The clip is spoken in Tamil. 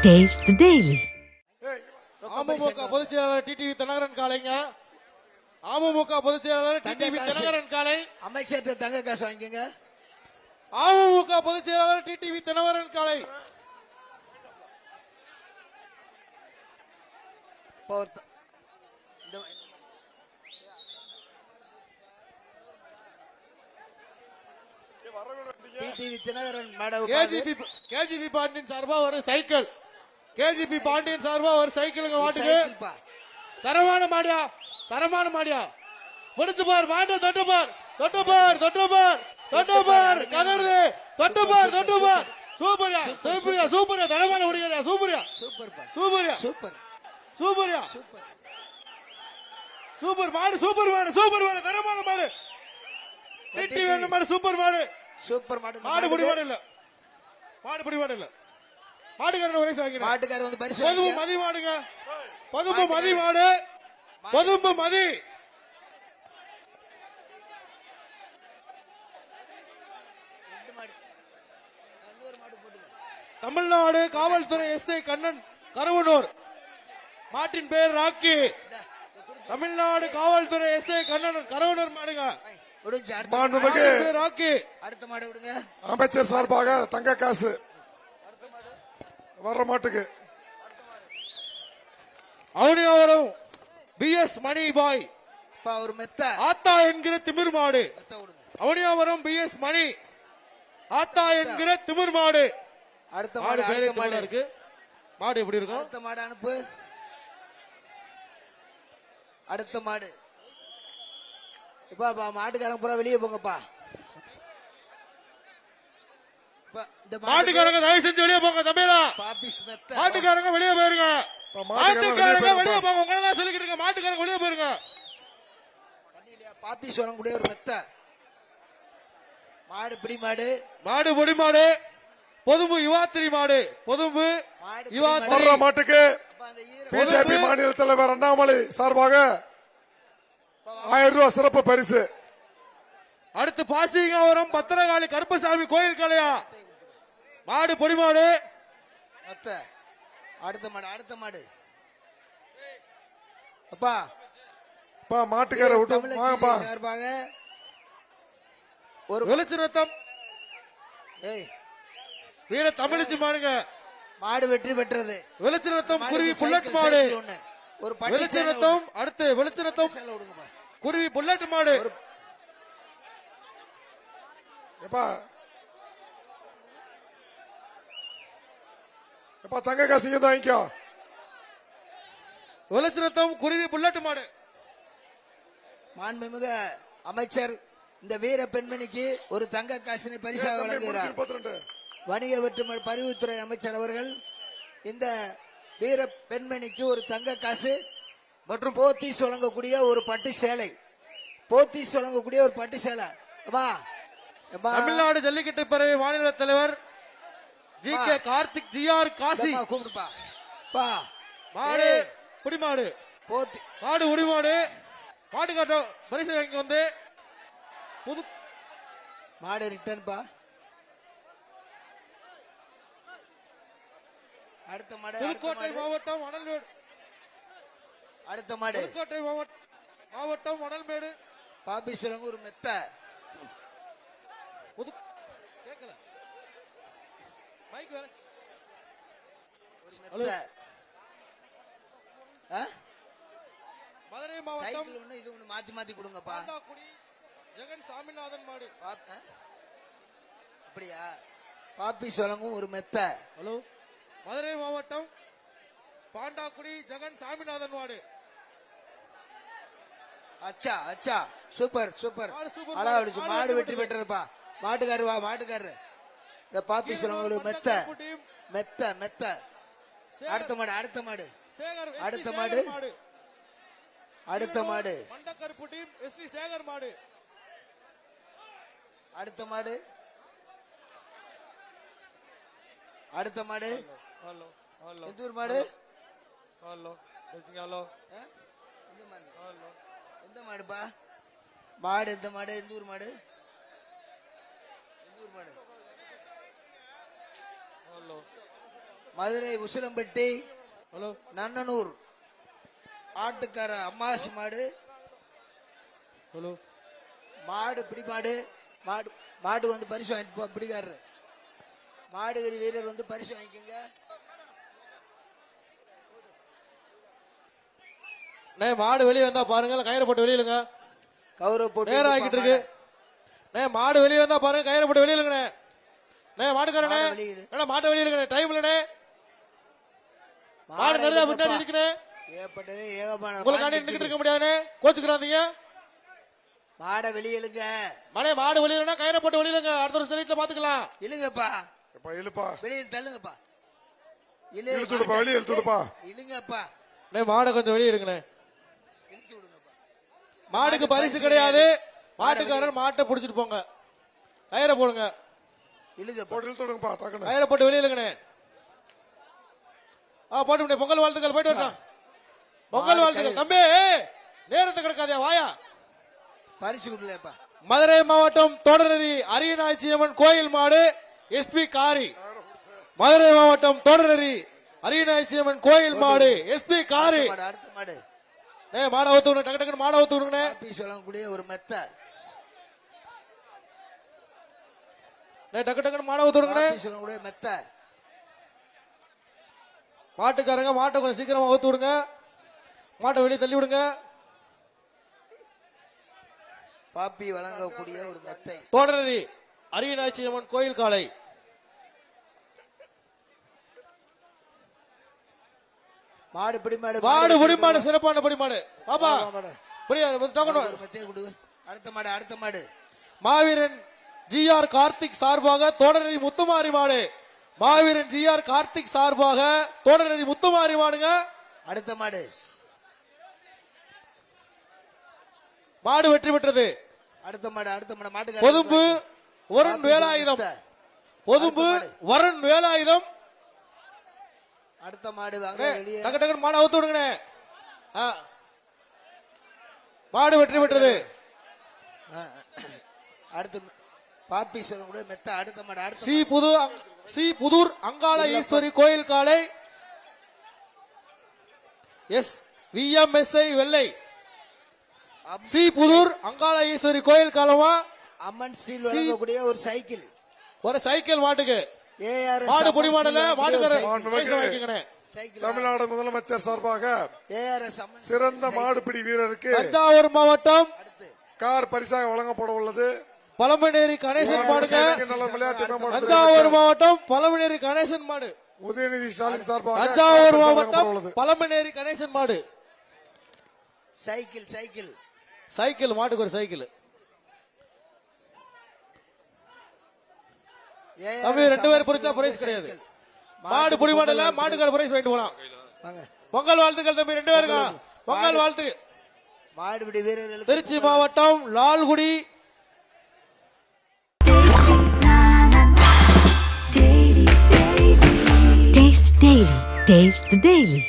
Taste the Daily. அமமுக பொதுச் செயலாளர் டிடிவி தினகரன் காலைங்க. அமமுக பொதுச் செயலாளர் டிடிவி தினகரன் காலை. அமைச்சர் தங்க காசு வாங்கிக்கங்க. அமமுக பொதுச் செயலாளர் டிடிவி தினகரன் காலை. டிடிவி தினகரன் மேடம் கேஜிபி பாண்டியன் சார்பா ஒரு சைக்கிள். கேஜிபி பாண்டியன் சார்பா ஒரு சைக்கிளுங்க மாட்டுக்கு. தரமான மாடியா, தரமான மாடியா. முடிச்சு பார் மாட்ட, தொட்டு பார், தொட்டு பார், தொட்டு பார், தொட்டு பார், கதறுது, தொட்டு பார், தொட்டு பார். சூப்பர்யா, சூப்பர்யா, சூப்பர்யா, தரமான முடியா, சூப்பர்யா, சூப்பர்யா, சூப்பர் சூப்பர்யா, சூப்பர் சூப்பர் மாடு, சூப்பர் மாடு, சூப்பர் மாடு, தரமான மாடு. டிடி வேணும் மாடு, சூப்பர் மாடு, சூப்பர் மாடு. மாடு புடி மாடு இல்ல, மாடு புடி மாடு இல்ல. மாட்டுக்காரன் ஒரே வாங்கிடுங்க. மாட்டுக்காரர் வந்து பரிசு பொதும்பு மதி மாடுங்க. பொதும்பு மதி மாடு, பொதும்பு மதி. தமிழ்நாடு காவல்துறை எஸ்ஐ கண்ணன் கருவனூர். மாட்டின் பேர் ராக்கி. தமிழ்நாடு காவல்துறை எஸ்ஐ கண்ணன் கருவனூர் மாடுங்க. ராக்கி. அடுத்த மாடு விடுங்க. அமைச்சர் சார்பாக தங்க காசு வர்ற மாட்டுக்கு. அவனியாவரம் பிஎஸ் மணி பாய் ஒரு மெத்த ஆத்தா என்கிற திமிர் மாடு. அவனியாவரம் பிஎஸ் மணி ஆத்தா என்கிற திமிர் மாடு. அடுத்த மாடு இருக்கு. மாடு எப்படி இருக்கும்? அடுத்த மாடு அனுப்பு. அடுத்த மாடு. இப்ப மாட்டுக்காரங்க பூரா வெளியே போங்கப்பா. மாட்டுக்காரங்க தயவு செஞ்சு வெளியே போங்க. தம்பிலா மாட்டுக்காரங்க வெளியே போயிருங்க. மாட்டுக்காரங்க வெளியே போங்க. உங்களதான் சொல்லிக்கிட்டு இருக்க. மாட்டுக்காரங்க வெளியே போயிருங்க. பாப்பி சொல்லக்கூடிய ஒரு மெத்த மாடு. பிடி மாடு, மாடு பொடி மாடு. பொதும்பு யுவாத்திரி மாடு. பொதும்பு யுவாத்திரி மாட்டுக்கு பிஜேபி மாநில தலைவர் அண்ணாமலை சார்பாக 1000 ரூபாய் சிறப்பு பரிசு. அடுத்து பாசிங்காவரம் பத்திரகாளி கருப்பசாமி கோயில் கலையா மாடு பொடி மாடு. அடுத்த மாடு, அடுத்த மாடு. அப்பா மாட்டுக்கார விட்டு சார்பாக ஒரு வெளிச்சிரத்தம் வீர தமிழிச்சு மாடுங்க. மாடு வெற்றி பெற்றது. வெளிச்சிரத்தம் குருவி புல்லட் மாடு. ஒரு வெளிச்சிரத்தம். அடுத்து வெளிச்சிரத்தம் குருவி புல்லட் மாடு. தங்க காசு வாங்கிக்கோ. வெளிச்சிரத்தம் குருவி புல்லட் மாடு. மாண்புமிகு அமைச்சர் இந்த வீர பெண்மணிக்கு ஒரு தங்க காசினை பரிசாக வழங்குகிறார். வணிக மற்றும் பதிவுத்துறை அமைச்சர் அவர்கள் இந்த வீர பெண்மணிக்கு ஒரு தங்க காசு மற்றும் போத்தீஸ் வழங்கக்கூடிய ஒரு பட்டு சேலை. போத்தீஸ் வழங்கக்கூடிய ஒரு பட்டு சேலை. தமிழ்நாடு ஜல்லிக்கட்டு பேரவை மாநில தலைவர் G K Karthik G R Kasi கூப்பிடுப்பா. மாடு புடிமாடு, மாடு உடிமாடு. மாடு காட்டும் பரிசு வாங்கி வந்து புது மாடு ரிட்டர்ன் பா. அடுத்த மாடு புதுக்கோட்டை மாவட்டம் மணல்மேடு. அடுத்த மாடு புதுக்கோட்டை மாவட்டம் மணல்மேடு. பாப்பி சொல்லுங்க ஒரு மெத்த. புது கேட்கல மைக் வேற. ஒரு மெத்த. மதுரை மாவட்டம் இது ஒண்ணு மாத்தி மாத்தி கொடுங்கப்பா. ஜெகன் சாமிநாதன் மாடு. அப்படியா? பாப்பி சொல்லுங்க ஒரு மெத்த. ஹலோ, மதுரை மாவட்டம் பாண்டாக்குடி ஜெகன் சாமிநாதன் மாடு. அச்சா அச்சா, சூப்பர் சூப்பர், அழகா அடிச்சு. மாடு வெற்றி பெற்றதுப்பா. மாட்டுக்காரு வா, மாட்டுக்காரு. இந்த பாப்பி சொல்லுங்க மெத்த மெத்த மெத்த. அடுத்த மாடு, அடுத்த மாடு, அடுத்த மாடு, அடுத்த மாடு. மண்டக்கருப்பு டீம் எஸ்டி சேகர் மாடு. அடுத்த மாடு, அடுத்த மாடு. எந்த ஊர் மாடு? எந்த மாடுப்பா? மாடு எந்த மாடு? எந்த ஊர் மாடு? எந்த ஊர் மாடு? மதுரை உசிலம்பட்டி ஹலோ நன்னனூர் ஆட்டுக்கார அம்மாசி மாடு ஹலோ மாடு பிடி மாடு மாடு மாடு வந்து பரிசு வாங்கிட்டு போ பிடிக்காரு மாடு வெறி வீரர் வந்து பரிசு வாங்கிக்கோங்க. அண்ணே மாடு வெளியே வந்தா பாருங்க, கயிறு போட்டு வெளியிலுங்க. கௌரவ போட்டு நேரம் ஆகிட்டு இருக்கு. அண்ணே மாடு வெளியே வந்தா பாருங்க, கயிறு போட்டு வெளியிலுங்கண்ணே. அண்ணே மாட்டுக்காரண்ணே, மாடு வெளியிடு. அண்ணே மாட்டை வெளியிலுங்கண்ணே, டைம் இல்லண்ணே. மாடு நிறைய முன்னாடி இருக்குண்ணே, ஏற்பட்டவே ஏகமான உங்களுக்காண்டி நின்றுட்டு இருக்க முடியாதுண்ணே, கோச்சுக்கிறாதீங்க. மாடை வெளியிலுங்க. மனே மாடு வெளியிலனா கயிறை போட்டு வெளியிலுங்க, அடுத்த ஒரு சைட்ல பாத்துக்கலாம். இழுங்கப்பா எப்பா இழுப்பா வெளியே தள்ளுங்கப்பா. இழுத்துடுப்பா வெளியே இழுத்துடுப்பா. இழுங்கப்பா அண்ணே மாடை கொஞ்சம் வெளியே இருங்கண்ணே. இழுத்து விடுங்கப்பா. மாடுக்கு பரிசு கிடையாது, மாட்டுக்காரர் மாட்டை புடிச்சிட்டு போங்க, கயிறை போடுங்க. இழுங்கப்பா போட்டு இழுத்துடுங்கப்பா டக்குனு. கயிறை போட்டு வெளியிலுங்கண்ணே. போட்டு பொங்கல் வாழ்த்துக்கள், போயிட்டு வரலாம். பொங்கல் வாழ்த்துக்கள் தம்பி, நேரத்தை கிடக்காதே வாயா. பரிசு கொடுக்கலப்பா. மதுரை மாவட்டம் தோடநெறி அரியநாச்சியம்மன் கோயில் மாடு எஸ்பி காரி. மதுரை மாவட்டம் தோடநெறி அரியநாச்சியம்மன் கோயில் மாடு எஸ்பி காரி. மாடு அடுத்த மாடு மாடை ஊத்துக்கணும், டக்கு டக்குன்னு மாடை ஊத்துக்கணுங்கண்ணே. காப்பி சொல்லக்கூடிய ஒரு மெத்த டக்கு டக்குன்னு மாடை ஊத்துக்கணுங்கண்ணே. காப்பி சொல்லக்கூடிய மெத்த மாட்டுக்காரங்க மாட்டை கொஞ்சம் சீக்கிரமா ஊத்து விடுங்க, மாட்டை வெளியே தள்ளி விடுங்க. பாப்பி வழங்கக்கூடிய ஒரு மெத்தை. தோடநெறி அரியநாச்சியம்மன் கோயில் காலை. மாடு பிடிமாடு மாடு பிடிமாடு, சிறப்பான பிடிமாடு. பாப்பா மாடு. பிடி, டக்குனு. ஒரு மெத்தையை கொடு. அடுத்த மாடு அடுத்த மாடு மாவீரன் ஜிஆர் கார்த்திக் சார்பாக தோடநெறி முத்துமாரி மாடு. மாவீரன் ஜிஆர் கார்த்திக் சார்பாக தோடநெறி முத்துமாரி மாடுங்க. அடுத்த மாடு மாடு வெற்றி பெற்றது. அடுத்த மாடு அடுத்த மாடு மாட்டுக்கு பொதும்பு வருண் வேலாயுதம். பொதும்பு வருண் வேலாயுதம். அடுத்த மாடு வாங்க வெளியே. டக்கு டக்குன்னு மாடு அவுத்து விடுங்கண்ணே. மாடு வெற்றி பெற்றது. அடுத்து பாப்பி சொல்லக்கூடிய மெத்த. அடுத்த மாடு அடுத்த சி புதூர் அங்காள ஈஸ்வரி கோயில் காலை எஸ் விஎம்எஸ்ஐ வெள்ளை. சி புதூர் அங்காள ஈஸ்வரி கோயில் காலமா அம்மன் ஸ்டீல் வழங்கக்கூடிய ஒரு சைக்கிள். ஒரு சைக்கிள் மாட்டுக்கு. ஏஆர்எஸ் மாடு பொடி மாடல மாட்டுக்கார சைக்கிள். தமிழ்நாடு முதலமைச்சர் சார்பாக ஏஆர்எஸ் அம்மன் சிறந்த மாடுபிடி வீரருக்கு தஞ்சாவூர் மாவட்டம் அடுத்து கார் பரிசாக வழங்கப்பட உள்ளது. பழமநேரி கணேசன் மாடுங்க. நல்ல விளையாட்டு தஞ்சாவூர் மாவட்டம் பழமநேரி கணேசன் மாடு. உதயநிதி ஸ்டாலின் சார்பாக தஞ்சாவூர் மாவட்டம் பழமநேரி கணேசன் மாடு. சைக்கிள் சைக்கிள் சைக்கிள் மாட்டுக்கு ஒரு சைக்கிள். தம்பி 2 பேர் பிடிச்சா பிரைஸ் கிடையாது. மாடு புடி மாடல மாட்டுக்கார பிரைஸ் வாங்கிட்டு போலாம். பொங்கல் வாழ்த்துக்கள் தம்பி 2 பேருங்க. பொங்கல் வாழ்த்து. மாடுபிடி வீரர்களுக்கு திருச்சி மாவட்டம் Lalgudi Taste Daily. Taste the Daily.